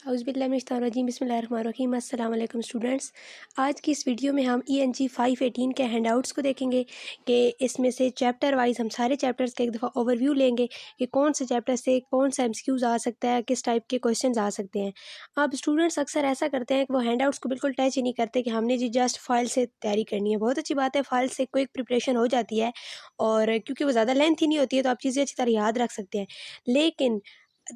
औज़ुबिल्लाहिमिनश्शैतानिर्रजीम बिस्मिल्लाहिर्रहमानिर्रहीम। अस्सलाम वालेकुम स्टूडेंट्स। आज की इस वीडियो में हम ENG 518 के हैंडआउट्स को देखेंगे कि इसमें से चैप्टर वाइज हम सारे चैप्टर्स का एक दफ़ा ओवरव्यू लेंगे कि कौन से चैप्टर से कौन सा MCQs आ सकता है, किस टाइप के क्वेश्चंस आ सकते हैं। अब स्टूडेंट्स अक्सर ऐसा करते हैं कि वो हैंडआउट्स को बिल्कुल टच ही नहीं करते कि हमने जी जस्ट फाइल से तैयारी करनी है। बहुत अच्छी बात है, फाइल से क्विक प्रिपरेशन हो जाती है और क्योंकि वो ज़्यादा लेंथ ही नहीं होती है तो आप चीज़ें अच्छी तरह याद रख सकते हैं। लेकिन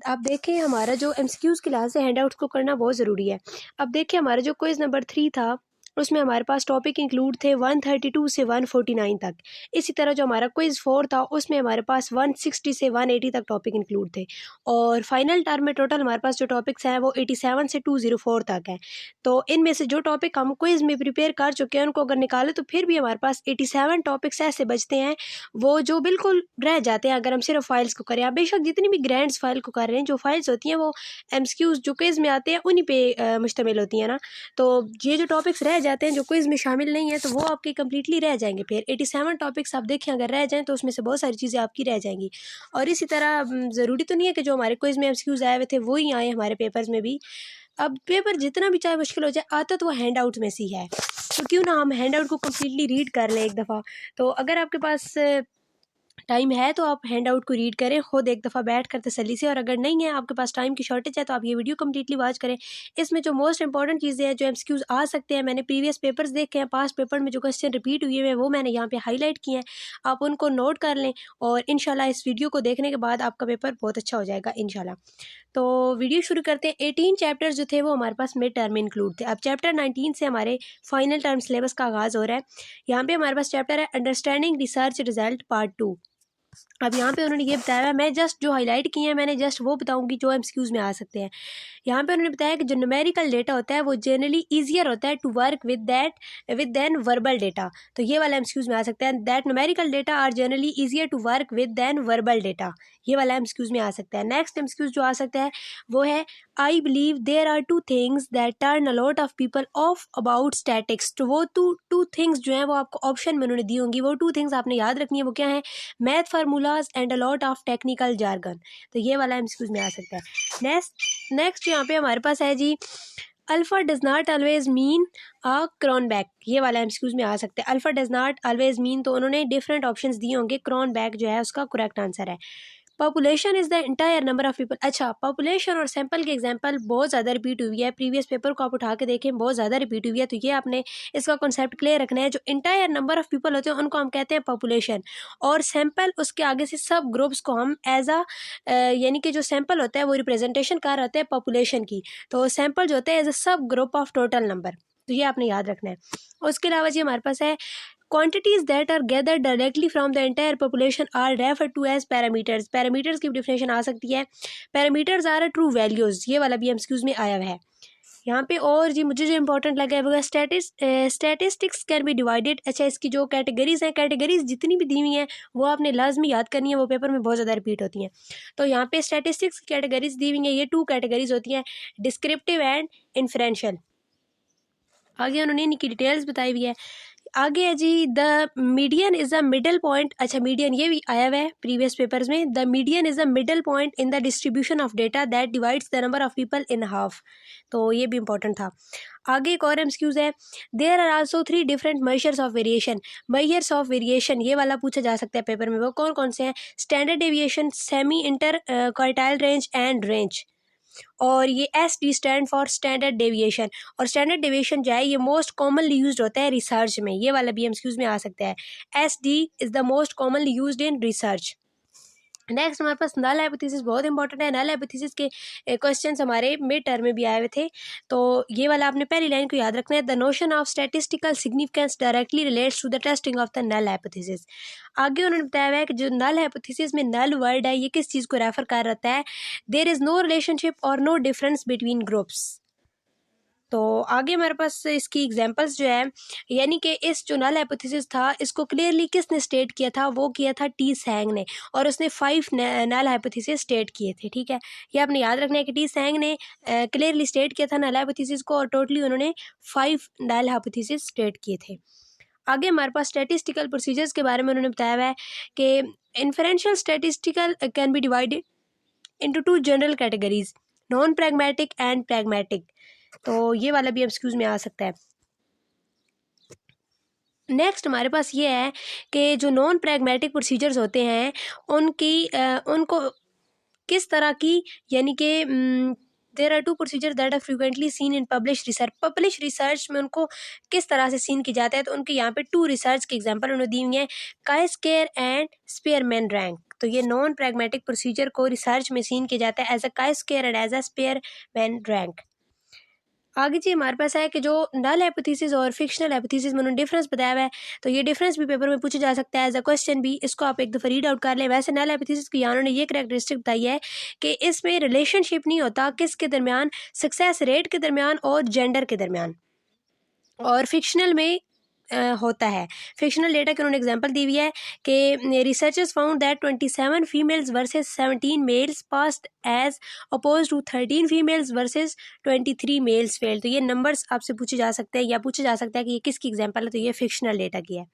आप देखें हमारा जो MCQs के लिहाज से हैंडआउट्स को करना बहुत ज़रूरी है। अब देखिए हमारा जो क्विज़ नंबर 3 था उसमें हमारे पास टॉपिक इंक्लूड थे 132 से 149 तक। इसी तरह जो हमारा क्विज़ 4 था उसमें हमारे पास 160 से 180 तक टॉपिक इंक्लूड थे और फाइनल टर्म में टोटल हमारे पास जो टॉपिक्स हैं वो 87 से 204 तक हैं। तो इनमें से जो टॉपिक हम क्विज़ में प्रिपेयर कर चुके हैं उनको अगर निकालें तो फिर भी हमारे पास 87 टॉपिक्स ऐसे बचते हैं वो जो बिल्कुल रह जाते हैं अगर हम सिर्फ फाइल्स को करें। आप बेशक जितनी भी ग्रैंड्स फाइल को कर रहे हैं, जो फाइल्स होती हैं वो MCQs जो क्विज़ में आते हैं उन्हीं पे मुश्तमिल होती हैं ना। तो ये जो टॉपिक्स रह जाते हैं जो क्विज़ में शामिल नहीं है तो वो आपके कम्प्लीटली रह जाएंगे। फिर 87 टॉपिक्स आप देखें अगर रह जाएँ तो उसमें से बहुत सारी चीज़ें आपकी रह जाएंगी। और इसी तरह ज़रूरी तो नहीं है कि जो हमारे क्विज़ में MCQs आए हुए थे वो ही आए हमारे पेपर्स में भी। अब पेपर जितना भी चाहे मुश्किल हो जाए आता तो वो हैंड आउट में से ही है, तो क्यों ना हम हैंड आउट को कम्प्लीटली रीड कर लें एक दफ़ा। तो अगर आपके पास टाइम है तो आप हैंड आउट को रीड करें खुद एक दफ़ा बैठ कर तसल्ली से, और अगर नहीं है आपके पास टाइम की शॉर्टेज है तो आप ये वीडियो कम्प्लीटली वॉच करें। इसमें जो मोस्ट इंपॉर्टेंट चीज़ें हैं जो MCQs आ सकते हैं, मैंने प्रीवियस पेपर्स देखे हैं, पास्ट पेपर में जो क्वेश्चन रिपीट हुए हैं वो मैंने यहाँ पे हाईलाइट किए हैं, आप उनको नोट कर लें और इंशाल्लाह इस वीडियो को देखने के बाद आपका पेपर बहुत अच्छा हो जाएगा इंशाल्लाह। तो वीडियो शुरू करते हैं। 18 चैप्टर्स जो थे वो हमारे पास मिड टर्म में इंक्लूड थे। अब चैप्टर 19 से हमारे फाइनल टर्म सिलेबस का आगाज़ हो रहा है। यहाँ पे हमारे पास चैप्टर है अंडरस्टैंडिंग रिसर्च रिजल्ट पार्ट 2। अब यहाँ पे उन्होंने ये बताया है, मैं जस्ट जो हाईलाइट किए हैं मैंने जस्ट वो बताऊंगी जो MCQs में आ सकते हैं। यहाँ पे उन्होंने बताया कि जो न्यूमेरिकल डेटा होता है वो जनरली ईजियर होता है to work with than verbal data. तो ये वाला MCQs में आ सकता है, that numerical data are generally easier to work with than verbal data. ये वाला MCQs में आ सकता है। नेक्स्ट MCQs जो आ सकता है वो है I believe there are two things that turn a lot of people off about statics. तो वो टू थिंग्स जो हैं वो आपको ऑप्शन में उन्होंने दी होंगी, वो 2 थिंग्स आपने याद रखनी है। वो क्या है? Math formulas and a lot of technical jargon. तो ये वाला MCQs में आ सकता है। नेक्स्ट यहाँ पे हमारे पास है जी alpha does not always mean a Cronbach. ये वाला MCQs में आ सकता है। Alpha does not always mean, तो उन्होंने डिफरेंट ऑप्शंस दिए होंगे, क्रॉनबैक जो है उसका करेक्ट आंसर है। Population is the entire number of people. अच्छा, पॉपुलेशन और सैंपल की एग्जांपल बहुत ज़्यादा रिपीट हुई है, प्रीवियस पेपर को आप उठा के देखें बहुत ज़्यादा रिपीट हुई है। तो ये आपने इसका कॉन्सेप्ट क्लियर रखना है। जो इंटायर नंबर ऑफ पीपल होते हैं उनको हम कहते हैं पॉपुलेशन, और सैंपल उसके आगे से सब ग्रुप्स को हम एज यानी कि जो सैंपल होता है वो रिप्रेजेंटेशन कर रहता है पॉपुलेशन की, तो सैंपल जो होता है एज अ सब ग्रुप ऑफ टोटल नंबर। तो ये आपने याद रखना है। उसके अलावा जी हमारे पास है quantities that are gathered directly from the entire population are referred to as parameters। parameters की definition आ सकती है, parameters are a true values। ये वाला भी MCQs में आया हुआ है यहाँ पे। और जी मुझे जो इंपॉर्टेंट लगा है वो स्टैटिस्टिक्स कैन बी डिवाइडेड। अच्छा, इसकी जो कैटेगरीज हैं, कैटेगरीज जितनी भी दी हुई हैं वो आपने लाजमी याद करनी है, वो पेपर में बहुत ज़्यादा रिपीट होती हैं। तो यहाँ पे स्टैटिस्टिक्स की कैटेगरीज दी हुई हैं, ये 2 कैटेगरीज होती हैं, डिस्क्रिप्टिव एंड इन्फ्रेंशियल। आगे उन्होंने इनकी डिटेल्स बताई हुई है। आगे है जी the median is the middle point. अच्छा, मीडियन ये भी आया हुआ है प्रीवियस पेपर्स में। The median is the middle point in the distribution of data that divides the number of people in half. तो ये भी इंपॉर्टेंट था। आगे एक और MCQs है, there are also 3 different measures of variation. Measures of variation ये वाला पूछा जा सकता है पेपर में, वो कौन कौन से हैं? Standard deviation, semi inter quartile range and range. और ये SD stand for standard deviation, और स्टैंडर्ड डेविएशन जो है ये मोस्ट कॉमनली यूज्ड होता है रिसर्च में। ये वाला भी MCQs में आ सकता है। SD is the most commonly used in research. Next हमारे पास नल हाइपोथेसिस बहुत इंपॉर्टेंट है। नल हाइपोथेसिस के क्वेश्चंस हमारे मिड टर्म में भी आए हुए थे, तो ये वाला आपने पहली लाइन को याद रखना है। The notion of statistical significance directly relates to the testing of the null hypothesis. आगे उन्होंने बताया हुआ है कि जो नल हाइपोथेसिस में नल वर्ड है ये किस चीज़ को रेफर कर रहता है? देयर इज़ नो रिलेशनशिप और नो डिफरेंस बिटवीन ग्रुप्स। तो आगे हमारे पास इसकी एग्जांपल्स जो है, यानी कि इस जो नल हाइपोथेसिस था इसको क्लियरली किसने स्टेट किया था? वो किया था टी सैंग ने, और उसने 5 नल हाइपोथेसिस स्टेट किए थे। ठीक है, ये आपने याद रखना है कि टी सैंग ने क्लियरली स्टेट किया था नल हाइपोथेसिस को, और टोटली उन्होंने 5 नल हाइपोथेसिस स्टेट किए थे। आगे हमारे पास स्टैटिस्टिकल प्रोसीजर्स के बारे में उन्होंने बताया हुआ है कि inferential statistical can be divided into 2 general categories, non pragmatic and pragmatic. तो ये वाला भी एमसीक्यूज में आ सकता है। नेक्स्ट हमारे पास ये है कि जो नॉन प्रैग्मेटिक प्रोसीजर्स होते हैं उनको किस तरह की, यानी कि there are two procedure that are frequently seen in publish research. Publish research में उनको किस तरह से सीन किया जाता है, तो उनके यहाँ पे 2 रिसर्च के एग्जांपल उन्होंने दी हुई हैं, काई-स्क्वायर एंड स्पीयरमैन रैंक। तो ये नॉन प्रैग्मेटिक प्रोसीजर को रिसर्च में सीन किया जाता है as a chi-square and as a Spearman rank. आगे जी हमारे पास है कि जो नल हाइपोथेसिस और फिक्शनल हाइपोथेसिस में उन्होंने डिफरेंस बताया हुआ है, तो ये डिफरेंस भी पेपर में पूछा जा सकता है एज अ क्वेश्चन भी। इसको आप एक दफ़ा रीड आउट कर लें। वैसे नल हाइपोथेसिस की उन्होंने ये करैक्टरिस्टिक बताई है कि इसमें रिलेशनशिप नहीं होता किसके दरमियान, सक्सेस रेट के दरमियान और जेंडर के दरमियान, और फिक्शनल में होता है। फिक्शनल डेटा की उन्होंने एग्जांपल दी हुई है कि researchers found that 27 females versus 17 males passed as opposed to 13 females versus 23 males fail. तो ये नंबर्स आपसे पूछे जा सकते हैं या पूछा जा सकता है कि ये किसकी एग्जांपल है, तो ये फिक्शनल डेटा की है।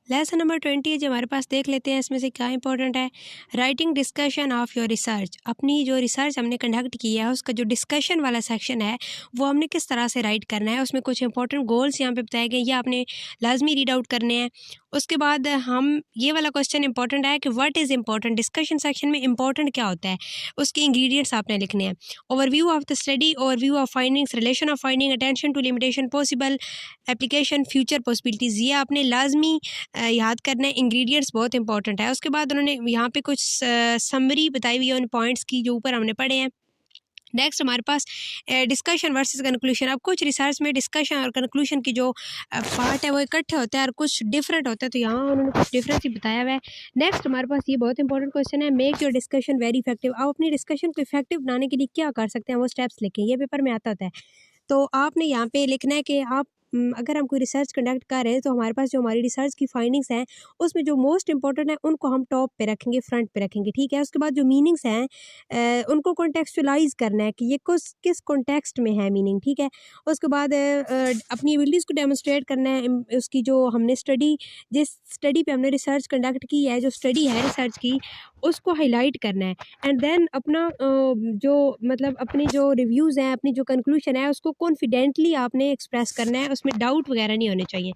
लेसन नंबर 20 जो हमारे पास देख लेते हैं, इसमें से क्या इंपॉर्टेंट है। Writing discussion of your research. अपनी जो रिसर्च हमने कंडक्ट की है उसका जो डिस्कशन वाला सेक्शन है वो हमने किस तरह से राइट करना है, उसमें कुछ इंपॉर्टेंट गोल्स यहाँ पे बताए गए, ये आपने लाजमी रीड आउट करने हैं। उसके बाद हम ये वाला क्वेश्चन इंपॉर्टेंट है कि what is important. Discussion section में इंपॉर्टेंट क्या होता है, उसके इंग्रेडिएंट्स आपने लिखने हैं। Overview of the study, overview of findings, relation of finding, attention to limitation, possible application, future possibilities, ये आपने लाजमी याद करना है। इंग्रेडिएंट्स बहुत इंपॉर्टेंट है। उसके बाद उन्होंने यहाँ पे कुछ समरी बताई हुई है उन पॉइंट्स की जो ऊपर हमने पढ़े हैं। नेक्स्ट हमारे पास डिस्कशन वर्सेस कंक्लूशन। अब कुछ रिसर्च में डिस्कशन और कंक्लूशन की जो पार्ट है वो इकट्ठे होते हैं और कुछ डिफरेंट होते हैं, तो यहाँ उन्होंने कुछ डिफरेंस ही बताया हुआ है। नेक्स्ट हमारे पास ये बहुत इंपॉर्टेंट क्वेश्चन है, make your discussion very effective. आप अपनी डिस्कशन को इफेक्टिव बनाने के लिए क्या कर सकते हैं, वो स्टेप्स लिखें। ये पेपर में आता होता है। तो आपने यहाँ पे लिखना है कि आप अगर हम कोई रिसर्च कंडक्ट कर रहे हैं तो हमारे पास जो हमारी रिसर्च की फाइंडिंग्स हैं उसमें जो मोस्ट इंपॉर्टेंट है उनको हम टॉप पे रखेंगे, फ्रंट पे रखेंगे, ठीक है। उसके बाद जो मीनिंग्स हैं उनको कॉन्टेक्चुअलाइज करना है कि ये किस कॉन्टेक्स्ट में है मीनिंग, ठीक है। उसके बाद अपनी एबिलिटीज़ को डेमोस्ट्रेट करना है। उसकी जो हमने जिस स्टडी पे हमने रिसर्च कंडक्ट की है, जो स्टडी है रिसर्च की, उसको हाईलाइट करना है। एंड देन अपना जो मतलब अपनी जो रिव्यूज़ हैं, अपनी जो कंक्लूशन है उसको कॉन्फिडेंटली आपने एक्सप्रेस करना है, उसमें डाउट वगैरह नहीं होने चाहिए।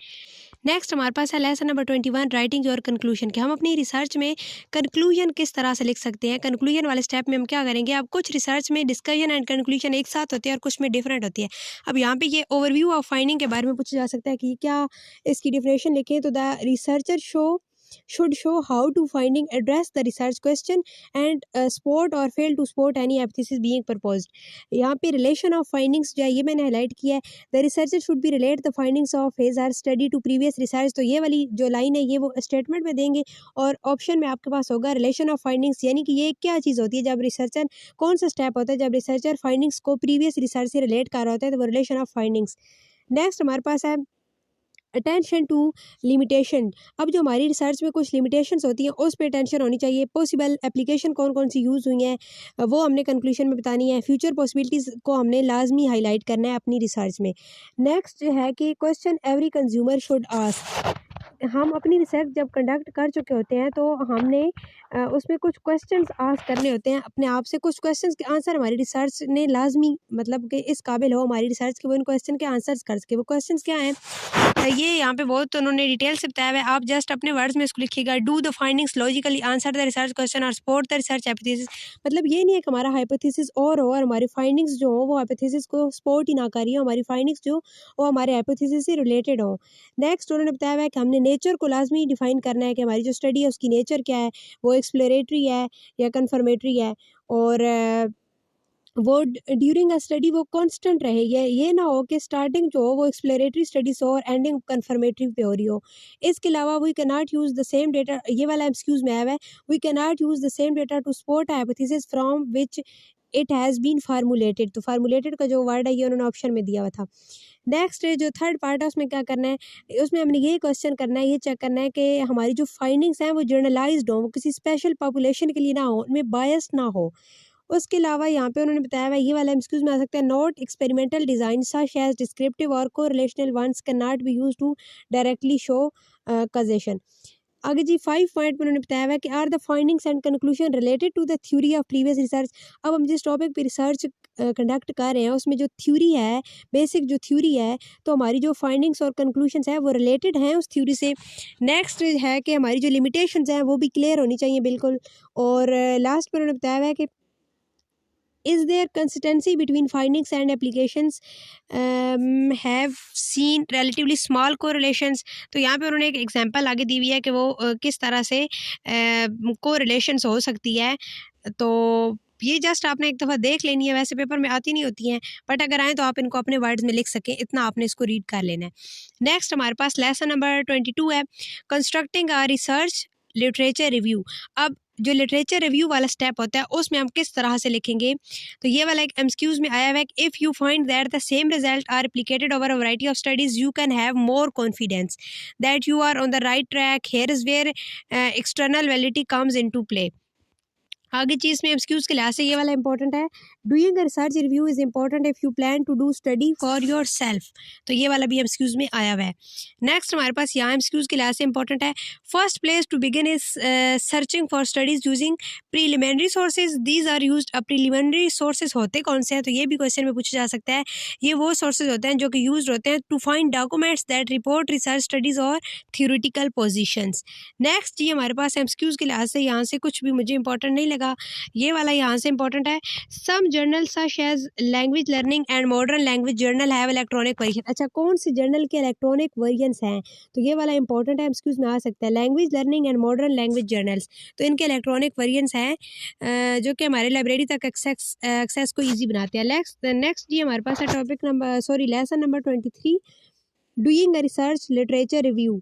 नेक्स्ट हमारे पास है lesson number 21, writing your conclusion, कि हम अपनी रिसर्च में कंक्लूजन किस तरह से लिख सकते हैं। कंक्लूजन वाले स्टेप में हम क्या करेंगे, अब कुछ रिसर्च में डिस्कशन एंड कंक्लूजन एक साथ होते हैं और कुछ में डिफरेंट होती है। अब यहाँ पे ये ओवरव्यू ऑफ फाइंडिंग के बारे में पूछा जा सकता है कि क्या इसकी डिफिनेशन लिखें, तो the researcher should show how to finding address the research question and support or fail to support any hypothesis being proposed। यहाँ पे relation of findings जो है ये मैंने हाईलाइट किया है। the researcher should be relate the findings of his or study to previous research। तो ये वाली जो लाइन है ये वो स्टेटमेंट में देंगे और ऑप्शन में आपके पास होगा relation of findings, यानी कि ये क्या चीज़ होती है, जब रिसर्चर कौन सा स्टेप होता है जब रिसर्चर फाइंडिंग्स को प्रीवियस रिसर्च से रिलेट कर रहा होता है, तो वो रिलेशन ऑफ फाइंडिंग्स। नेक्स्ट हमारे पास है अटेंशन टू लिमिटेशन। अब जो हमारी रिसर्च में कुछ लिमिटेशंस होती हैं उस पर अटेंशन होनी चाहिए। पॉसिबल एप्लीकेशन कौन कौन सी यूज़ हुई हैं वो हमने कंक्लूजन में बतानी है। फ्यूचर पॉसिबिलिटीज़ को हमने लाजमी हाईलाइट करना है अपनी रिसर्च में। नेक्स्ट जो है कि question every consumer should ask. हम अपनी रिसर्च जब कंडक्ट कर चुके होते हैं तो हमने उसमें कुछ क्वेश्चंस आस्क करने होते हैं अपने आप से। कुछ क्वेश्चंस के आंसर हमारी रिसर्च ने लाजमी मतलब कि इस काबिल हो हमारी रिसर्च के वो इन क्वेश्चन के आंसर्स कर सके। वो क्वेश्चंस क्या हैं ये यहाँ पे बहुत उन्होंने डिटेल से बताया हुआ है। आप जस्ट अपने वर्ड्स में इसको लिखिएगा। Do the findings logically, answer the research question और सपोर्ट द रिसर्च हाइपोथेसिस। मतलब ये नहीं है कि हमारा हाइपोथेसिस और हो और हमारी फाइंडिंग्स जो हो वो हाइपोथेसिस को सपोर्ट ही ना करी हो, हमारी फाइंडिंग्स जो वो हमारे हाइपोथेसिस से रिलेटेड हो। नेक्स्ट उन्होंने बताया हुआ है कि हमने नेचर को लाजमी डिफाइन करना है कि हमारी जो स्टडी है उसकी नेचर क्या है, वो एक्सप्लोरेटरी है या कन्फर्मेटरी है, और वो ड्यूरिंग अ स्टडी वो कांस्टेंट रहे। ये ना हो कि स्टार्टिंग जो हो वो एक्सप्लोरेटरी स्टडीज हो और एंडिंग कन्फर्मेटरी पे हो रही हो। इसके अलावा we can not use the same data, ये वाला एक्सक्यूज़ में आया हुआ है, we can not use the same data to support hypothesis from which it has been formulated. तो फार्मूलेटेड का जो वर्ड है ये उन्होंने ऑप्शन में दिया हुआ था। नेक्स्ट जो थर्ड पार्ट है उसमें क्या करना है, उसमें हमने ये क्वेश्चन करना है, ये चेक करना है कि हमारी जो फाइंडिंग्स हैं वो जर्नलाइज्ड हो, वो किसी स्पेशल पॉपुलेशन के लिए ना हो, उनमें बायस ना हो। उसके अलावा यहाँ पे उन्होंने बताया हुआ है, ये वाला एमसीक्यूज में आ सकता है, not experimental design such as descriptive और correlational ones can not be used to directly show causation. आगे जी 5 पॉइंट में उन्होंने बताया हुआ है कि are the findings and conclusion related to the theory of previous research. अब हम जिस टॉपिक पे रिसर्च कंडक्ट कर रहे हैं उसमें जो थ्योरी है, बेसिक जो थ्योरी है, तो हमारी जो फाइंडिंग्स और कंक्लूशंस है वो रिलेटेड हैं उस थ्योरी से। नेक्स्ट है कि हमारी जो लिमिटेशंस हैं वो भी क्लियर होनी चाहिए बिल्कुल। और लास्ट में उन्होंने बताया हुआ है कि is there consistency between findings and applications have seen relatively small correlations। तो यहाँ पे उन्होंने एक एग्जांपल आगे दी हुई है कि वो किस तरह से कोरिलेशंस हो सकती है। तो ये जस्ट आपने एक दफ़ा देख लेनी है, वैसे पेपर में आती नहीं होती हैं, बट अगर आए तो आप इनको अपने वर्ड्स में लिख सकें, इतना आपने इसको रीड कर लेना है। नेक्स्ट हमारे पास लेसन नंबर 22 है, कंस्ट्रक्टिंग अ रिसर्च लिटरेचर रिव्यू। अब जो लिटरेचर रिव्यू वाला स्टेप होता है उसमें हम किस तरह से लिखेंगे, तो ये वाला एक एमसीक्यूज में आया हुआ है, if you find that the same result are replicated over a variety of studies you can have more confidence that you are on the right track. Here is where external validity comes into play. आगे चीज़ में MCQs के लिहाज से ये वाला important है, doing a research review is important if you plan to do study for yourself. तो ये वाला भी एमसीक्यूज में आया हुआ है। नेक्स्ट हमारे पास यहाँ एमसीक्यूज के लिहाज से इंपॉर्टेंट है, first place to begin is searching for studies using preliminary sources, these are used. अब प्रीलिमिनरी सोर्सेज होते कौन से हैं, तो ये भी क्वेश्चन में पूछा जा सकता है। ये वो सोर्सेज होते हैं जो कि यूज होते हैं to find documents that report research studies और थ्योरेटिकल पोजिशंस। नेक्स्ट ये हमारे पास एमसीक्यूज के लिहाज से यहाँ से कुछ भी मुझे इंपॉर्टेंट नहीं लगा, ये वाला यहाँ से इंपॉर्टेंट है, some journal such as language learning and modern language journal have electronic version. अच्छा, कौन सी जर्नल के इलेक्ट्रॉनिक वर्जन्स हैं, तो ये वाला इंपॉर्टेंट है, एमसीक्यूज में आ सकता है, language learning and modern language journals. तो इनके इलेक्ट्रॉनिक वर्जन्स हैं जो कि हमारे लाइब्रेरी तक एक्सेस को ईजी बनाते हैं। नेक्स्ट ये हमारे पास है topic number lesson number 23, doing a research literature review.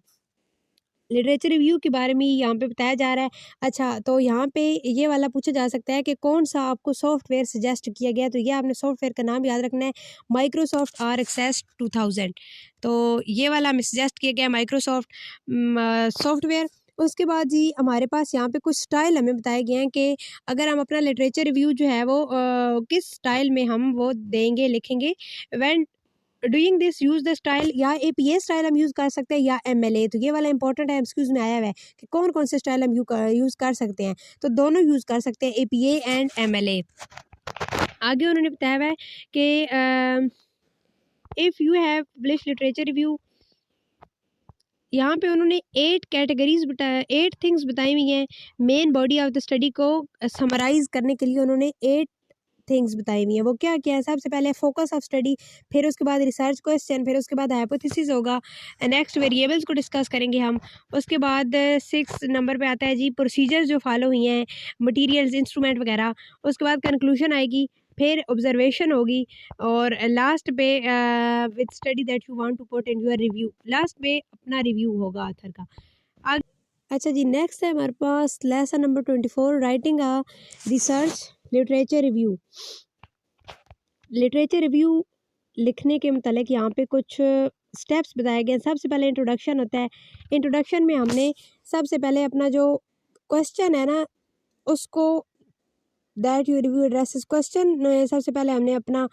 Literature review के बारे में यहाँ पे बताया जा रहा है। अच्छा, तो यहाँ पे ये वाला पूछा जा सकता है कि कौन सा आपको सॉफ्टवेयर सजेस्ट किया गया, तो ये आपने सॉफ्टवेयर का नाम याद रखना है, माइक्रोसॉफ्ट आर एक्सेस 2000। तो ये वाला हमें सजेस्ट किया गया माइक्रोसॉफ्ट सॉफ्टवेयर। उसके बाद जी हमारे पास यहाँ पे कुछ स्टाइल हमें बताए गए हैं कि अगर हम अपना लिटरेचर रिव्यू जो है वो किस स्टाइल में हम वो देंगे, लिखेंगे। When doing this use the style, या एपीए स्टाइल हम यूज़ कर सकते हैं या एमएलए। तो ये वाला इंपॉर्टेंट है, एमसीक्यूज में आया हुआ है कि कौन कौन से स्टाइल हम यूज़ कर सकते हैं, तो दोनों यूज़ कर सकते हैं, एपीए एंड एमएलए। आगे उन्होंने बताया हुआ है कि if you have publish literature review, यहाँ पे उन्होंने 8 कैटेगरीज बताया, 8 थिंग्स बताई हुई हैं। Main body of the study को समराइज़ करने के लिए उन्होंने 8 थिंग्स बताई हुई हैं। वो क्या क्या है, सबसे पहले फोकस ऑफ स्टडी, फिर उसके बाद रिसर्च क्वेश्चन, फिर उसके बाद हाइपोथेसिस होगा, नेक्स्ट वेरिएबल्स को डिस्कस करेंगे हम। उसके बाद 6 नंबर पे आता है जी प्रोसीजर्स जो फॉलो हुई हैं, मटेरियल्स, इंस्ट्रूमेंट वगैरह। उसके बाद कंक्लूजन आएगी, फिर ऑब्जर्वेशन होगी, और लास्ट पे with study that you want to put in your review, last पे अपना रिव्यू होगा ऑथर का। अच्छा जी, नेक्स्ट है हमारे पास lesson number 24, writing a research literature review. Literature review लिखने के मतलब यहाँ पे कुछ स्टेप्स बताए गए हैं। सबसे पहले इंट्रोडक्शन होता है। इंट्रोडक्शन में हमने सबसे पहले अपना जो क्वेश्चन है ना उसको, that you review addresses question, सबसे पहले हमने अपना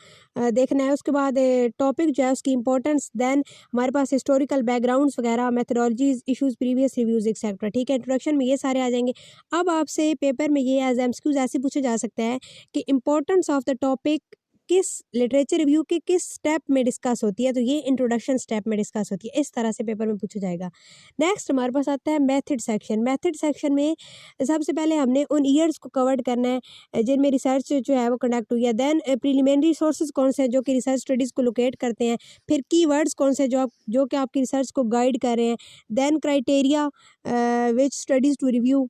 देखना है। उसके बाद टॉपिक जो है उसकी इंपॉर्टेंस, देन हमारे पास हिस्टोरिकल बैकग्राउंड्स वगैरह, methodologies, issues, previous reviews etcetera. ठीक है, इंट्रोडक्शन में ये सारे आ जाएंगे। अब आपसे पेपर में ये एज एमसीक्यूज ऐसे पूछा जा सकता है कि इंपॉर्टेंस ऑफ द टॉपिक किस लिटरेचर रिव्यू के किस स्टेप में डिस्कस होती है, तो ये इंट्रोडक्शन स्टेप में डिस्कस होती है। इस तरह से पेपर में पूछा जाएगा। नेक्स्ट हमारे पास आता है मेथड सेक्शन। मेथड सेक्शन में सबसे पहले हमने उन ईयर्स को कवर करना है जिनमें रिसर्च जो है वो कंडक्ट हुई है। देन प्रीलिमिनरी सोर्सेज कौन से हैं जो कि रिसर्च स्टडीज़ को लोकेट करते हैं। फिर कीवर्ड्स कौन से जो कि आपकी रिसर्च को गाइड कर रहे हैं। Then criteria which studies to review.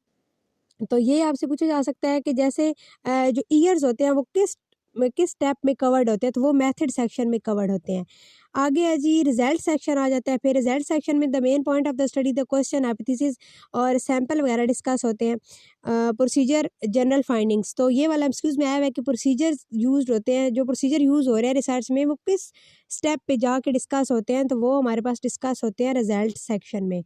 तो ये आपसे पूछा जा सकता है कि जैसे जो ईयर्स होते हैं वो किस स्टेप में कवर्ड होते हैं, तो वो मेथड सेक्शन में कवर्ड होते हैं। आगे है जी रिजल्ट सेक्शन आ जाता है। फिर रिजल्ट सेक्शन में the main point of the study, the question, hypothesis और सैंपल वगैरह डिस्कस होते हैं। Procedure, general findings. तो ये वाला एमसीक्यूज में आया हुआ है कि प्रोसीजर यूज होते हैं, जो प्रोसीजर यूज़ हो रहे हैं रिसर्च में वो किस स्टेप पे जाके डिस्कस होते हैं, तो वो हमारे पास डिस्कस होते हैं रिजल्ट सेक्शन में।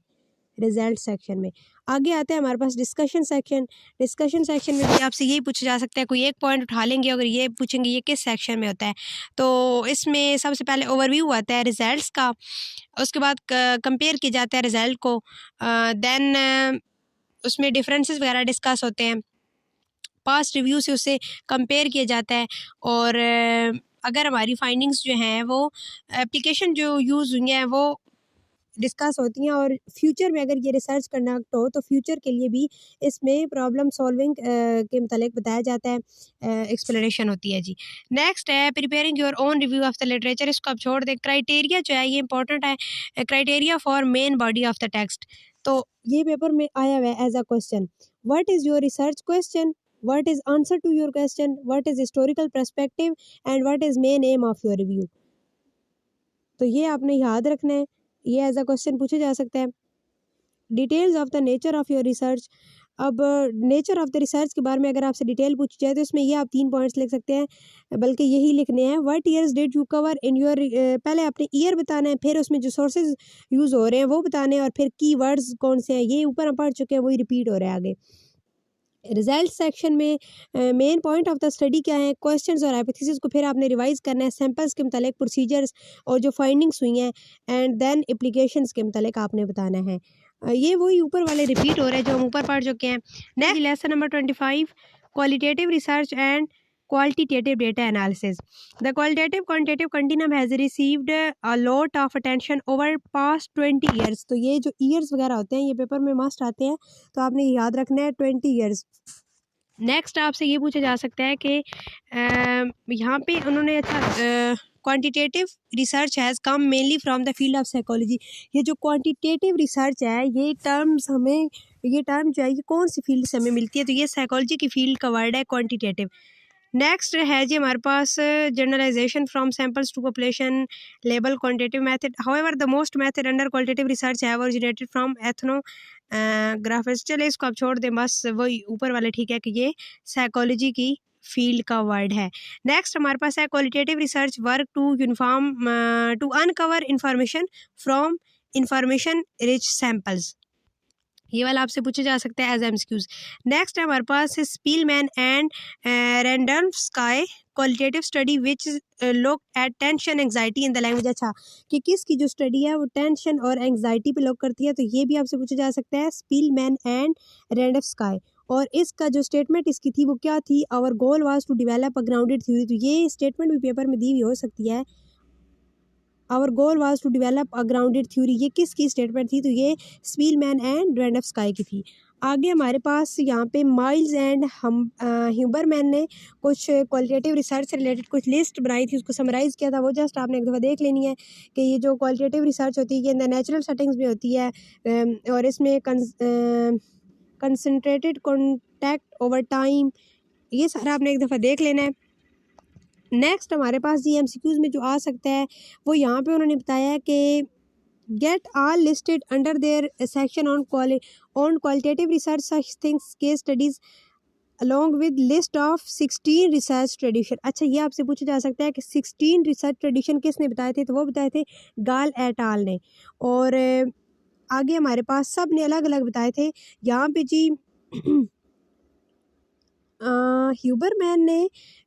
रिजल्ट सेक्शन में आगे आते हैं हमारे पास डिस्कशन सेक्शन। डिस्कशन सेक्शन में भी आपसे यही पूछा जा सकता है, कोई एक पॉइंट उठा लेंगे, अगर ये पूछेंगे ये किस सेक्शन में होता है, तो इसमें सबसे पहले ओवरव्यू आता है रिजल्ट्स का। उसके बाद कंपेयर किया जाता है रिजल्ट को। देन उसमें डिफरेंसेस वगैरह डिस्कस होते हैं। पास्ट रिव्यू से उसे कंपेयर किया जाता है और अगर हमारी फाइंडिंग्स जो हैं वो एप्लीकेशन जो यूज़ हुई हैं वो डिस्कस होती हैं और फ्यूचर में अगर ये रिसर्च कंडक्ट हो तो फ्यूचर के लिए भी इसमें प्रॉब्लम सॉल्विंग के मुतालिक बताया जाता है, एक्सप्लेनेशन होती है जी। नेक्स्ट है preparing your own review of the literature, इसको आप छोड़ दें। क्राइटेरिया जो है ये इंपॉर्टेंट है, criteria for main body of the text. तो ये पेपर में आया हुआ है as a question, what is your research question, what is answer to your question, what is historical perspective and what is main aim of your review। तो ये आपने याद रखना है, ये एज अ क्वेश्चन पूछा जा सकता है। Details of the nature of your research, अब नेचर ऑफ द रिसर्च के बारे में अगर आपसे डिटेल पूछी जाए तो इसमें ये आप 3 पॉइंट्स लिख सकते हैं, बल्कि यही लिखने हैं। What years did you cover in your, पहले आपने ईयर बताना है, फिर उसमें जो सोर्सेज यूज़ हो रहे हैं वो बताने हैं और फिर की वर्ड्स कौन से हैं, ये ऊपर हम पढ़ चुके हैं, वही रिपीट हो रहा है आगे। रिजल्ट सेक्शन में main point of the study क्या है, क्वेश्चंस और हाइपोथेसिस को फिर आपने रिवाइज करना है, सैम्पल्स के मुतालिक प्रोसीजर्स और जो फाइंडिंग्स हुई हैं एंड देन एप्लीकेशंस के मुतालिक आपने बताना है। ये वही ऊपर वाले रिपीट हो रहे हैं जो हम ऊपर पढ़ चुके हैं। Next lesson number 25, qualitative research and qualitative data analysis. The quantitative continuum has received a lot of attention over past 20 years। तो ये जो ईयर्स वगैरह होते हैं ये पेपर में मस्ट आते हैं, तो आपने याद रखना है 20 ईयर्स। नेक्स्ट आपसे ये पूछा जा सकता है कि यहाँ पे उन्होंने quantitative research has come mainly from the field of psychology. ये जो क्वांटिटेटिव रिसर्च है ये टर्म जो है ये कौन सी फील्ड से हमें मिलती है, तो ये साइकोलॉजी की फील्ड का वर्ड है क्वांटिटेटिव। नेक्स्ट है जी हमारे पास generalisation from samples to population लेबल quantitative method. However the most method under qualitative research have originated from ethnographics. चले इसको आप छोड़ दें, बस वही ऊपर वाले ठीक है कि ये साइकोलॉजी की फील्ड का वर्ड है। नेक्स्ट हमारे पास है qualitative research work to uniform to uncover information from information rich samples. ये वाला आपसे पूछा जा सकता है एज एमसीक्यूज। नेक्स्ट है हमारे पास Spielman and Randomsky qualitative study which look at tension anxiety in the language. अच्छा कि किसकी जो स्टडी है वो टेंशन और एंग्जाइटी पे लुक करती है, तो ये भी आपसे पूछा जा सकता है स्पीलमैन एंड रेंडम्स्काई। और इसका जो स्टेटमेंट इसकी थी वो क्या थी, our goal was to develop a grounded theory. तो ये स्टेटमेंट भी पेपर में दी हुई हो सकती है, our goal was to develop a grounded theory. ये किसकी स्टेटमेंट थी, तो ये स्पीलमैन एंड रेंडम्स्काई की थी। आगे हमारे पास यहाँ पे माइल्स एंड ह्यूबरमैन ने कुछ क्वालिटेटिव रिसर्च से रिलेटेड कुछ लिस्ट बनाई थी, उसको समराइज़ किया था, वो जस्ट आपने एक दफ़ा देख लेनी है कि ये जो क्वालिटेटिव रिसर्च होती है ये अंदर नेचुरल सेटिंग्स में होती है और इसमें कंसनट्रेटेड कॉन्टैक्ट ओवर टाइम, ये सारा आपने एक दफ़ा देख लेना है। नेक्स्ट हमारे पास जी एमसीक्यूज़ में जो आ सकता है वो यहाँ पे उन्होंने बताया है कि get all listed under their section on qualitative research such things case studies along with list of 16 research tradition. अच्छा ये आपसे पूछा जा सकता है कि 16 रिसर्च ट्रेडिशन किसने बताए थे, तो वो बताए थे गाल एट आल ने। और आगे हमारे पास सब ने अलग अलग बताए थे। यहाँ पे जी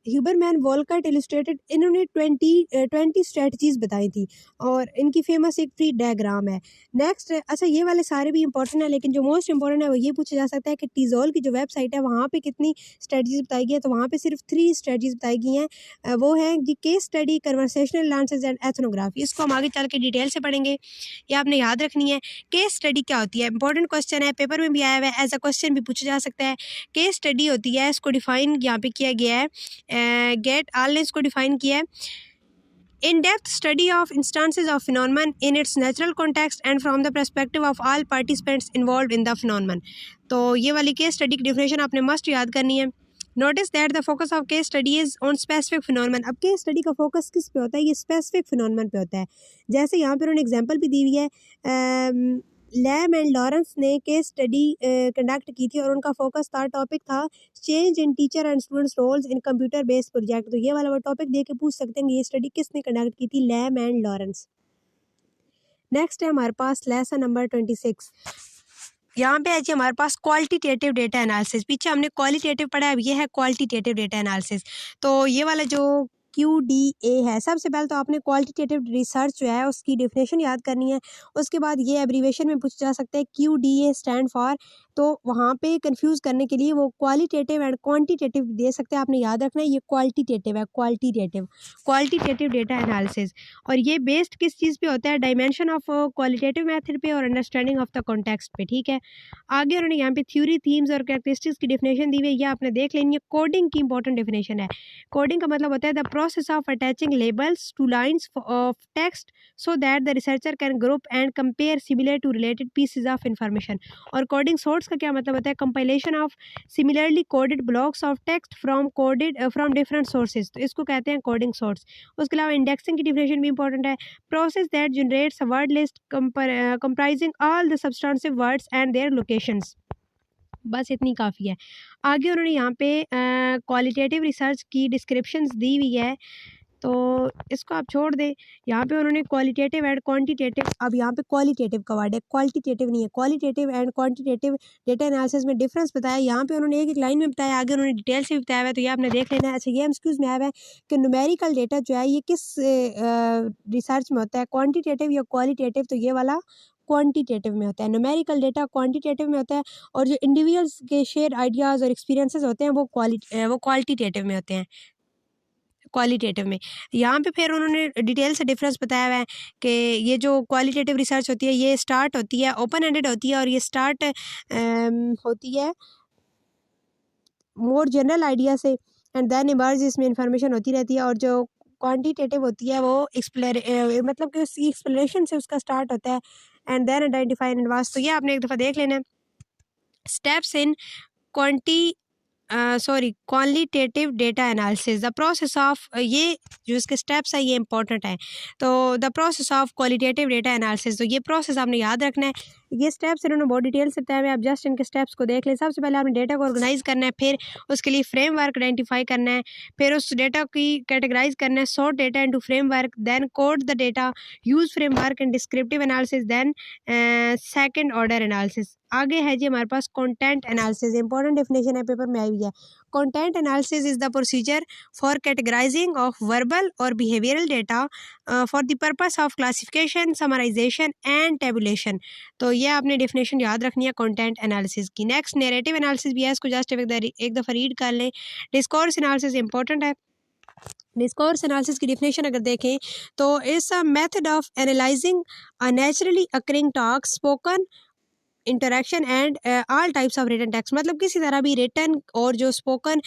ह्यूबरमैन वॉलकट इलस्ट्रेटेड, इन्होंने 20 स्ट्रेटजीज़ बताई थी और इनकी फेमस एक फ्री डायग्राम है। नेक्स्ट अच्छा ये वाले सारे भी इंपॉर्टेंट है, लेकिन जो मोस्ट इंपॉर्टेंट है वो ये पूछा जा सकता है कि टीजोल की जो वेबसाइट है वहाँ पे कितनी स्ट्रेटजीज़ बताई गई है, तो वहाँ पे सिर्फ 3 स्ट्रेटजीज़ बताई गई हैं। वो है जी case study, conversational dances and ethnography. इसको हम आगे चल के डिटेल से पढ़ेंगे, ये आपने याद रखनी है। केस स्टडी क्या होती है, इंपॉर्टेंट क्वेश्चन है, पेपर में भी आया हुआ है, एज अ क्वेश्चन भी पूछा जा सकता है। केस स्टडी होती है, इसको डिफाइन यहाँ पे किया गया है, गेट आल ने इसको डिफाइन किया है, in depth study of instances of phenomenon in its natural context and from the perspective of all participants involve in the phenomenon. तो ये वाली केस स्टडी की डिफिनेशन आपने मस्ट याद करनी है। Notice that the focus of case study is on specific phenomenon. अब case study का फोकस किस पे होता है, ये स्पेसिफिक फिनोमेनन पे होता है। जैसे यहाँ पर उन्होंने एग्जाम्पल भी दी हुई है, लैम एंड लॉरेंस ने केस स्टडी कंडक्ट की थी और उनका फोकस था, टॉपिक था change in teacher and students roles in computer based project. तो ये वाला वो टॉपिक दे के पूछ सकते हैं ये स्टडी किसने कंडक्ट की थी, लैम एंड लॉरेंस। नेक्स्ट है हमारे पास लेसन नंबर 26। यहाँ पे है जी हमारे पास क्वालिटेटिव डेटा एनालिसिस। पीछे हमने क्वालिटेटिव पढ़ा है, अब ये है क्वालिटेटिव डेटा एनालिसिस। तो ये वाला जो QDA है, सबसे पहले तो आपने क्वालिटेटिव रिसर्च जो है उसकी डेफिनेशन याद करनी है। उसके बाद ये एब्रीवेशन में पूछा जा सकता है, QDA स्टैंड फॉर तो वहाँ पे कंफ्यूज करने के लिए वो क्वालिटेटिव एंड क्वांटिटेटिव दे सकते हैं। आपने याद रखना है ये क्वालिटेटिव है, क्वालिटेटिव डेटा एनालिसिस। और ये बेस्ड किस चीज़ पे होता है, डायमेंशन ऑफ क्वालिटेटिव मेथड पे और अंडरस्टैंडिंग ऑफ द कॉन्टेक्स्ट पे। ठीक है, आगे उन्होंने यहाँ पे थ्योरी, थीम्स और कैरेक्टरिस्टिक्स की डेफिनेशन दी हुई है, ये आपने देख लेनी है। कोडिंग की इंपॉर्टेंट डेफिनेशन है। कोडिंग का मतलब होता है the process of attaching labels to lines of text so that the researcher can group and compare similar to related pieces of information. और कोडिंग सोर्स का क्या मतलब होता है, compilation of similarly coded blocks of text from different sources, तो इसको कहते हैं कोडिंग सोर्स। उसके अलावा इंडेक्सिंग की डिफिनेशन भी इंपॉर्टेंट है, process that generates a word list comprising all the substantive words and their locations. बस इतनी काफ़ी है। आगे उन्होंने यहाँ पे क्वालिटेटिव रिसर्च की डिस्क्रिप्शंस दी हुई है, तो इसको आप छोड़ दें। यहाँ पे उन्होंने क्वालिटेटिव एंड क्वांटिटेटिव, अब यहाँ पे क्वालिटेटिव का वर्ड है, क्वालिटेटिव नहीं है। Qualitative and quantitative data analysis में डिफरेंस बताया। यहाँ पे उन्होंने एक लाइन में बताया, आगे उन्होंने डिटेल से भी बताया हुआ है, तो ये आपने देख लेना है। अच्छा, ये एमसीक्यूज में आया हुआ है कि न्यूमेरिकल डेटा जो है ये किस रिसर्च में होता है, क्वान्टिटेटिव या क्वालिटेटिव, तो ये वाला क्वांटिटेटिव में होता है। न्यूमेरिकल डेटा क्वांटिटेटिव में होता है, और जो इंडिविजुअल्स के शेयर आइडियाज़ और एक्सपीरियंसेस होते हैं वो क्वालिटेटिव में होते हैं, क्वालिटेटिव में। यहाँ पे फिर उन्होंने डिटेल से डिफरेंस बताया हुआ है कि ये जो क्वालिटेटिव रिसर्च होती है ये स्टार्ट होती है ओपन एंडेड होती है, और ये स्टार्ट होती है मोर जनरल आइडिया से, एंड देन इमर्ज, इसमें इंफॉर्मेशन होती रहती है। और जो क्वांटिटेटिव होती है वो मतलब कि उसकी एक्सप्लेनेशन से उसका स्टार्ट होता है, and then identify and vast. तो ये आपने एक दफ़ा देख लेना है। Steps in qualitative data analysis, the process of, ये जो इसके स्टेप्स है ये इंपॉर्टेंट है। तो the process of qualitative data analysis, तो ये प्रोसेस आपने याद रखना है। ये स्टेप्स इन्होंने बहुत डिटेल से बताया है, आप जस्ट इनके स्टेप्स को देख लें। सबसे पहले आपने डेटा को ऑर्गेनाइज करना है, फिर उसके लिए फ्रेमवर्क आइडेंटिफाई करना है, फिर उस डेटा की कैटेगराइज करना है, sort data into framework, then code the data, use framework and descriptive analysis, then second order analysis. आगे है जी हमारे पास कंटेंट एनालिसिस, इंपॉर्टेंट डेफिनेशन है, पेपर में आई हुई है। Content analysis is the procedure for categorising of verbal और behavioural data for the purpose of classification, summarisation and tabulation. तो ये आपने डेफिनेशन याद रखनी है कंटेंट एनालिसिस की। नेक्स्ट नैरेटिव एनालिसिस भी है, इसको जस्ट एक दफ़ा रीड कर लें। डिस्कोर्स एनालिसिस इंपॉर्टेंट है। डिस्कोर्स एनालिसिस की डिफिनेशन अगर देखें तो it's a method of analysing a naturally occurring talk, spoken interaction and all types of written text, मतलब किसी तरह भी रिटन और जो स्पोकन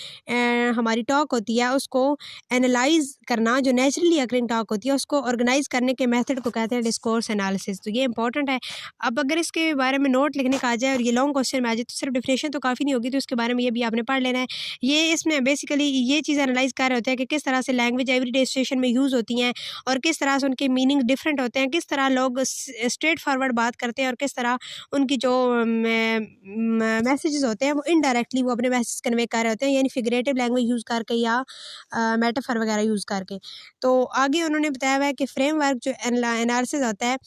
हमारी टॉक होती है उसको एनालाइज करना, जो नेचुरली अकरिंग टॉक होती है उसको ऑर्गेनाइज करने के मेथड को कहते हैं डिस्कोर्स एनालिसिस। तो ये इंपॉर्टेंट है। अब अगर इसके बारे में नोट लिखने का आ जाए और ये लॉन्ग क्वेश्चन में आ जाए तो सिर्फ डिफिनेशन तो काफ़ी नहीं होगी, तो इसके बारे में ये भी आपने पढ़ लेना है। ये इसमें बेसिकली ये चीज़ एनालाइज कर रहे होते हैं कि किस तरह से लैंग्वेज एवरीडे सिचुएशन में यूज़ होती हैं और किस तरह से उनके मीनिंग डिफरेंट होते हैं, किस तरह लोग स्ट्रेट फॉरवर्ड बात करते हैं और किस तरह उनकी जो मैसेजेस होते हैं वो इनडायरेक्टली वो अपने मैसेज कन्वे कर रहे होते हैं, यानी फिगरेटिव लैंग्वेज यूज़ करके या मेटाफर वगैरह यूज़ करके। तो आगे उन्होंने बताया हुआ है कि फ्रेमवर्क जो एनालिसिस होता है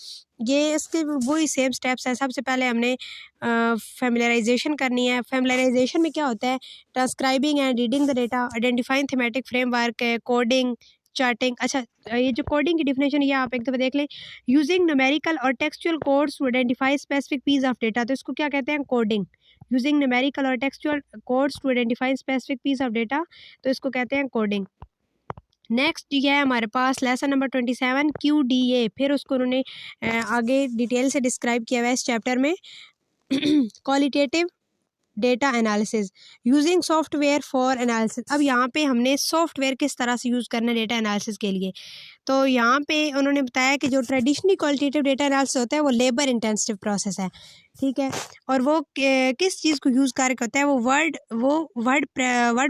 ये इसके वही सेम स्टेप्स हैं। सबसे पहले हमने फैमिलियराइजेशन करनी है। फैमिलियराइजेशन में क्या होता है, transcribing and reading the data, identifying thematic framework, coding, charting. अच्छा, ये जो कोडिंग की डिफिनेशन है ये आप एक दफ़ा देख लें। यूजिंग न्यूमेरिकल और textual codes to identify specific piece of data, तो इसको क्या कहते हैं, कोडिंग। यूजिंग न्यूमेरिकल और textual codes to identify specific piece of data, तो इसको कहते हैं कोडिंग। नेक्स्ट ये है हमारे पास लेसन नंबर 27 QDA, फिर उसको उन्होंने आगे डिटेल से डिस्क्राइब किया हुआ है इस चैप्टर में। Qualitative data analysis using software for analysis. अब यहाँ पे हमने सॉफ्टवेयर किस तरह से यूज़ करना है डेटा एनालिसिस के लिए, तो यहाँ पे उन्होंने बताया कि जो ट्रेडिशनली क्वालिटेटिव डेटा एनालिसिस होता है वो लेबर इंटेंसिव प्रोसेस है, ठीक है, और वो किस चीज़ को यूज़ करके होता है, वो वर्ड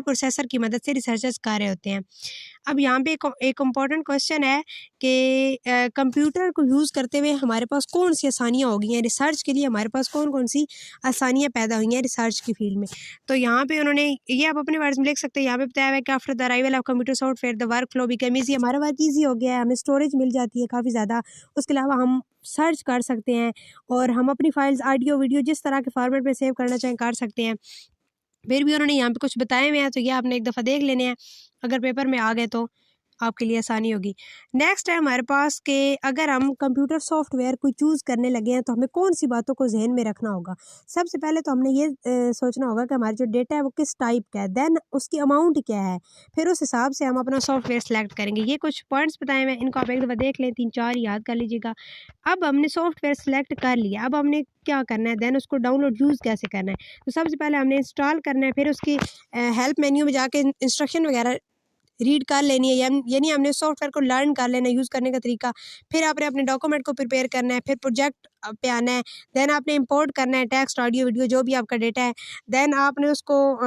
प्रोसेसर की मदद से रिसर्चर्स कर रहे होते हैं। अब यहाँ पे एक इम्पॉर्टेंट क्वेश्चन है कि कंप्यूटर को यूज़ करते हुए हमारे पास कौन सी आसानियाँ हो गई हैं रिसर्च के लिए, हमारे पास कौन कौन सी आसानियाँ पैदा हुई हैं रिसर्च की फील्ड में। तो यहाँ पे उन्होंने ये आप अपने वर्ड्स में लिख सकते हैं। यहाँ पे बताया हुआ है कि after the arrival of computer software the work flow become easy, हमारा वर्क ईजी हो गया है, हमें स्टोरेज मिल जाती है काफ़ी ज़्यादा, उसके अलावा हम सर्च कर सकते हैं और हम अपनी फाइल्स ऑडियो वीडियो जिस तरह के फॉर्मेट में सेव करना चाहें कर सकते हैं। फिर भी उन्होंने यहाँ पे कुछ बताए हुए हैं, तो ये आपने एक दफ़ा देख लेने हैं अगर पेपर में आ गए तो। आपके लिए आसानी होगी। नेक्स्ट है हमारे पास कि अगर हम कंप्यूटर सॉफ्टवेयर को चूज़ करने लगे हैं तो हमें कौन सी बातों को जहन में रखना होगा। सबसे पहले तो हमने ये सोचना होगा कि हमारा जो डेटा है वो किस टाइप का है, देन उसकी अमाउंट क्या है, फिर उस हिसाब से हम अपना सॉफ्टवेयर सेलेक्ट करेंगे। ये कुछ पॉइंट्स बताए हुए हैं, इनको आप एक दफ़ा देख लें, 3-4 याद कर लीजिएगा। अब हमने सॉफ्टवेयर सेलेक्ट कर लिया, अब हमने क्या करना है, देन उसको डाउनलोड यूज़ कैसे करना है। तो सबसे पहले हमने इंस्टॉल करना है, फिर उसकी हेल्प मेन्यू में जाके इंस्ट्रक्शन वगैरह रीड कर लेनी है, यानी हमने सॉफ्टवेयर को लर्न कर लेना है यूज़ करने का तरीका। फिर आपने अपने डॉक्यूमेंट को प्रिपेयर करना है, फिर प्रोजेक्ट पे आना है, देन आपने इंपोर्ट करना है टेक्स्ट, ऑडियो, वीडियो जो भी आपका डेटा है, देन आपने उसको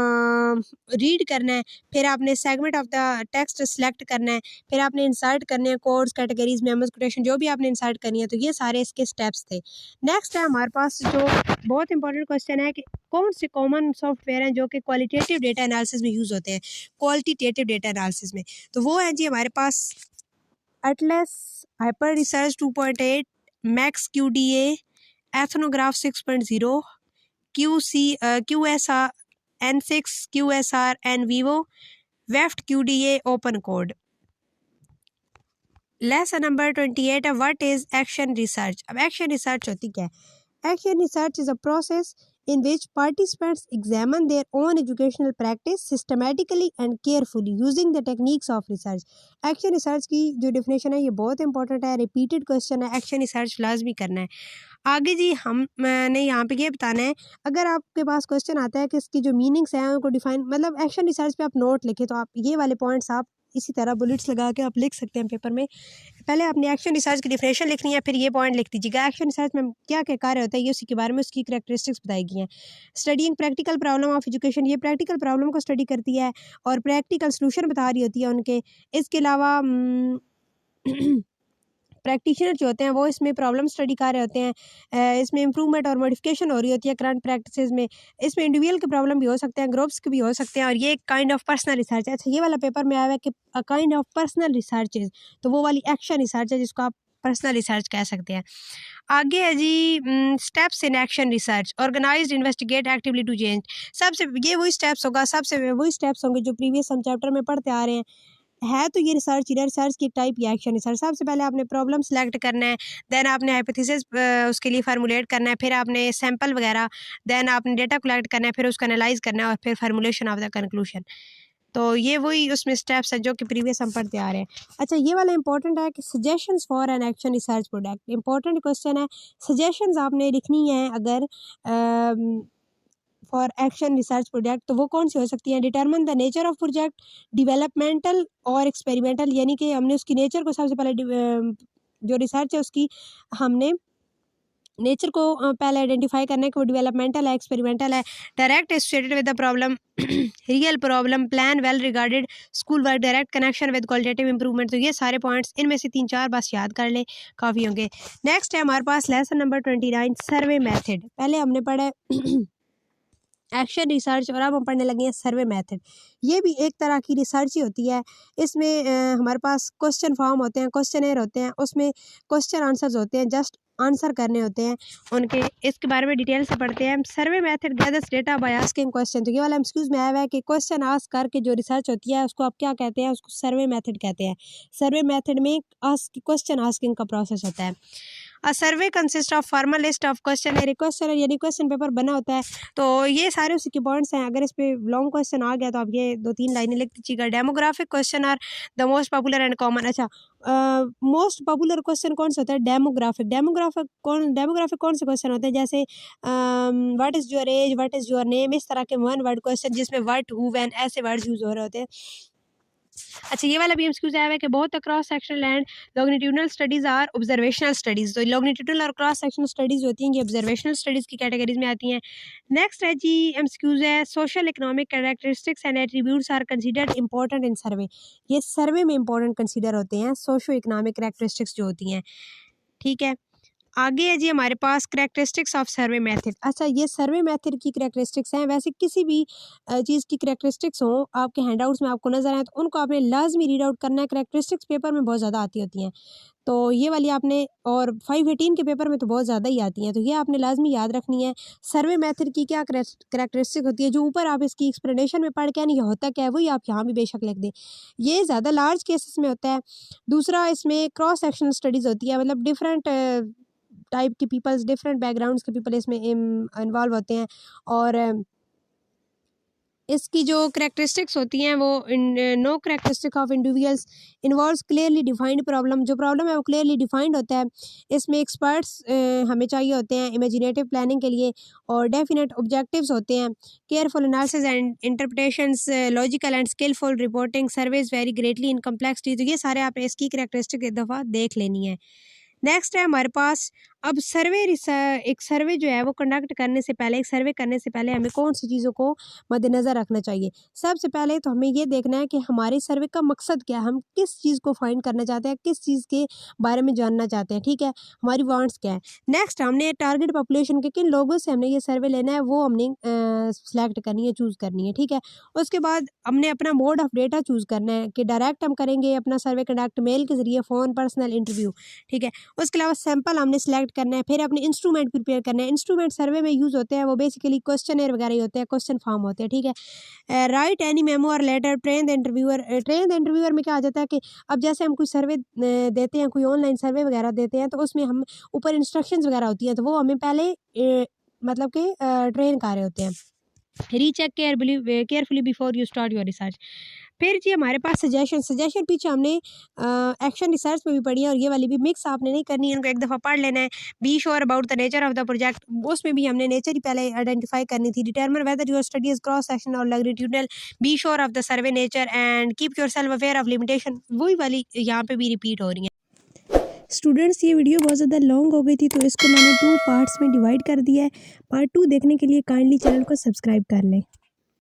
रीड करना है, फिर आपने segment of the text select करना है, फिर आपने इंसर्ट करने हैं कोड्स, कैटेगरीज, मेमोज, कोटेशन जो भी आपने इंसर्ट करनी है। तो ये सारे इसके स्टेप्स थे। नेक्स्ट है हमारे पास जो बहुत इंपॉर्टेंट क्वेश्चन है कि कौन से कॉमन सॉफ्टवेयर हैं जो कि क्वालिटेटिव डेटा एनालिसिस में यूज़ होते हैं, क्वालिटेटिव डेटा एनालिसिस में। तो वो है जी हमारे पास Atlas, Hyper Research 2.8, Max QDA, Ethnograph 6.0, QSR N6, QSR NVivo, Weft QDA, Open Code. Lesson number 28 है व्हाट इज़ एक्शन रिसर्च। अब एक्शन रिसर्च होती क्या है। Action research is a process in which participants examine their own educational practice systematically and carefully using the techniques of research। Action research की जो definition है ये बहुत इंपॉर्टेंट है, रिपीटेड क्वेश्चन है, एक्शन रिसर्च लाजमी करना है। आगे जी मैंने यहाँ पे ये बताना है, अगर आपके पास क्वेश्चन आता है कि इसकी जो मीनिंग्स हैं उनको डिफाइन, मतलब एक्शन रिसर्च पे आप नोट लिखें तो आप ये वाले पॉइंट्स आप इसी तरह बुलेट्स लगा के आप लिख सकते हैं पेपर में। पहले आपने एक्शन रिसर्च की डिफिनेशन लिखनी है, फिर ये पॉइंट लिख दीजिएगा एक्शन रिसर्च में क्या क्या कार्य होता है, ये उसी के बारे में उसकी करैक्टरिस्टिक्स बताई गई हैं। Studying practical problem of education, ये प्रैक्टिकल प्रॉब्लम को स्टडी करती है और प्रैक्टिकल सोल्यूशन बता रही होती है उनके। इसके अलावा प्रैक्टिशनर जो होते हैं वो इसमें प्रॉब्लम स्टडी कर रहे होते हैं, इसमें इंप्रूवमेंट और मॉडिफिकेशन हो रही होती है करंट प्रैक्टिसेस में। इसमें इंडिविजुअल के प्रॉब्लम भी हो सकते हैं, ग्रुप्स के भी हो सकते हैं, और ये एक काइंड ऑफ पर्सनल रिसर्च है। अच्छा, ये वाला पेपर में आया है कि a kind of personal research is, तो वो वाली एक्शन रिसर्च है जिसको आप पर्सनल रिसर्च कह सकते हैं। आगे है जी steps in action research, organised, investigate, actively to change. सबसे ये वही स्टेप्स होगा, सबसे वही स्टेप्स होंगे जो प्रीवियस हम चैप्टर में पढ़ते आ रहे हैं। है तो ये रिसर्च ही, रिसर्च की टाइप या एक्शन रिसर्च। सबसे पहले आपने प्रॉब्लम सेलेक्ट करना है, देन आपने हाइपोथेसिस उसके लिए फार्मूलेट करना है, फिर आपने सैंपल वगैरह, देन आपने डेटा कलेक्ट करना है, फिर उसको एनालाइज करना है और फिर फार्मूलेशन ऑफ द कंक्लूजन। तो ये वही उसमें स्टेप्स है जो कि प्रीवियस हम पढ़ते आ रहे हैं। अच्छा, ये वाला इंपॉर्टेंट है कि suggestions for an action research product, important question है। सजेशंस आपने लिखनी है अगर फॉर एक्शन रिसर्च प्रोजेक्ट, तो वो कौन सी हो सकती है। Determine the nature of project, developmental और एक्सपेरिमेंटल, यानी कि हमने उसकी नेचर को सबसे पहले जो रिसर्च है उसकी हमने नेचर को पहले आइडेंटिफाई करना है कि वो डेवलपमेंटल है, एक्सपेरिमेंटल है। Direct associated with the problem, real problem, plan, well regarded, school work, direct connection with qualitative improvement. तो ये सारे पॉइंट्स, इनमें से 3-4 बस याद कर लें, काफ़ी होंगे। नेक्स्ट है हमारे पास लेसन नंबर 29, सर्वे मैथड। पहले हमने पढ़ा एक्शन रिसर्च और अब हम पढ़ने लगे हैं सर्वे मेथड। ये भी एक तरह की रिसर्च ही होती है। इसमें हमारे पास क्वेश्चन फॉर्म होते हैं, क्वेश्चनर होते हैं, उसमें क्वेश्चन आंसर्स होते हैं, जस्ट आंसर करने होते हैं उनके। इसके बारे में डिटेल से पढ़ते हैं। Survey method gathers data by asking question. तो ये वाला एमसीक्यूज में आया हुआ है कि क्वेश्चन आस्क करके जो रिसर्च होती है उसको आप क्या कहते हैं, उसको सर्वे मेथड कहते हैं। सर्वे मेथड में क्वेश्चन आस्किंग का प्रोसेस होता है। A survey consist of formal list of question, question यानी क्वेश्चन पेपर बना होता है। तो ये सारे उसी के पॉइंट्स हैं। अगर इस पे लॉन्ग क्वेश्चन आ गया तो आप ये 2-3 लाइनें लिख दीजिएगा। Demographic question are the most popular and common. अच्छा, मोस्ट पॉपुलर क्वेश्चन कौन सा होता है, डेमोग्राफिक कौन से क्वेश्चन होते हैं, जैसे what is your age, what is your name, इस तरह के वन वर्ड क्वेश्चन जिसमें व्हाट, हु, व्हेन ऐसे वर्ड्स यूज हो रहे होते हैं। अच्छा, ये वाला भी एमसीक्यूज आया है कि बहुत cross sectional and longitudinal studies are observational studies. तो लॉन्गिट्यूडनल और क्रॉस सेक्शनल स्टडीज होती हैं, ये ऑब्जर्वेशनल स्टडीज की कैटेगरीज में आती हैं। नेक्स्ट है जी एमसीक्यूज है social economic characteristics and attributes are considered important in survey. ये सर्वे में इंपॉर्टेंट कंसीडर होते हैं सोशो इकोनॉमिक कैरेक्टरिस्टिक्स जो होती हैं, ठीक है। आगे है जी हमारे पास करैक्टरिस्टिक्स ऑफ सर्वे मेथड। अच्छा, ये सर्वे मेथड की करैक्टरिस्टिक्स हैं। वैसे किसी भी चीज़ की करैक्टरिस्टिक्स हो आपके हैंडआउट्स में आपको नज़र आए तो उनको आपने लाजमी रीड आउट करना है। करैक्टरिस्टिक्स पेपर में बहुत ज़्यादा आती होती हैं, तो ये वाली आपने, और 518 के पेपर में तो बहुत ज़्यादा ही आती हैं, तो ये आपने लाजमी याद रखनी है। सर्वे मेथड की क्या करैक्टरिस्टिक होती है, जो ऊपर आप इसकी एक्सप्लेनेशन में पढ़ के नहीं होता क्या है वही आप यहाँ भी बेशक लिख दें। ये ज़्यादा लार्ज केसेस में होता है। दूसरा, इसमें क्रॉस सेक्शनल स्टडीज़ होती है, मतलब डिफरेंट टाइप के पीपल्स, डिफरेंट बैकग्राउंड्स के पीपल इसमें इन्वॉल्व होते हैं। और इसकी जो करैक्टरिस्टिक्स होती हैं वो no characteristic of individuals involves clearly defined problem. जो प्रॉब्लम है वो क्लियरली डिफाइंड होता है। इसमें एक्सपर्ट्स हमें चाहिए होते हैं इमेजिनेटिव प्लानिंग के लिए, और डेफिनेट ऑब्जेक्टिव्स होते हैं। Careful analysis and interpretations, logical and skilful reporting, surveys vary greatly in complexity. तो ये सारे आपने इसकी करैक्टरिस्टिक एक दफ़ा देख लेनी है। नेक्स्ट है हमारे पास अब सर्वे। एक सर्वे जो है वो कंडक्ट करने से पहले, एक सर्वे करने से पहले हमें कौन सी चीज़ों को मद्देनज़र रखना चाहिए। सबसे पहले तो हमें ये देखना है कि हमारे सर्वे का मकसद क्या है, हम किस चीज़ को फाइंड करना चाहते हैं, किस चीज़ के बारे में जानना चाहते हैं, ठीक है, हमारी वांट्स क्या है। नेक्स्ट, हमने टारगेट पॉपुलेशन के किन लोगों से हमने ये सर्वे लेना है वो हमने सेलेक्ट करनी है, चूज़ करनी है, ठीक है। उसके बाद हमने अपना मोड ऑफ डेटा चूज़ करना है कि डायरेक्ट हम करेंगे अपना सर्वे कंडक्ट मेल के ज़रिए, फ़ोन, पर्सनल इंटरव्यू, ठीक है। उसके अलावा सैंपल हमने सेलेक्ट करना है, फिर अपने इंस्ट्रूमेंट प्रिपेयर करना है। इंस्ट्रूमेंट सर्वे में यूज़ होते हैं वो बेसिकली क्वेश्चनर वगैरह ही होते हैं, क्वेश्चन फॉर्म होते हैं, ठीक है। राइट एनी मेमो और letter, train the interviewer. Train the interviewer में क्या आ जाता है कि अब जैसे हम कोई सर्वे देते हैं, कोई ऑनलाइन सर्वे वगैरह देते हैं, तो उसमें हम ऊपर इंस्ट्रक्शंस वगैरह होती हैं, तो वो हमें पहले मतलब कि ट्रेन कर रहे होते हैं। Recheck carefully before you start your research. फिर जी हमारे पास सजेशन पीछे हमने एक्शन रिसर्च में भी पढ़ी है, और ये वाली भी मिक्स आपने नहीं करनी है, इनको एक दफ़ा पढ़ लेना है। Be sure about the nature of the project, उसमें भी हमने नेचर ही पहले आइडेंटिफाई करनी थी। Determine whether your study is cross section और longitudinal, be sure of the survey nature and keep your self aware of limitation, वही वाली यहाँ पे भी रिपीट हो रही है। स्टूडेंट्स, ये वीडियो बहुत ज़्यादा लॉन्ग हो गई थी, तो इसको मैंने 2 पार्ट्स में डिवाइड कर दिया है। पार्ट 2 देखने के लिए काइंडली चैनल को सब्सक्राइब कर लें।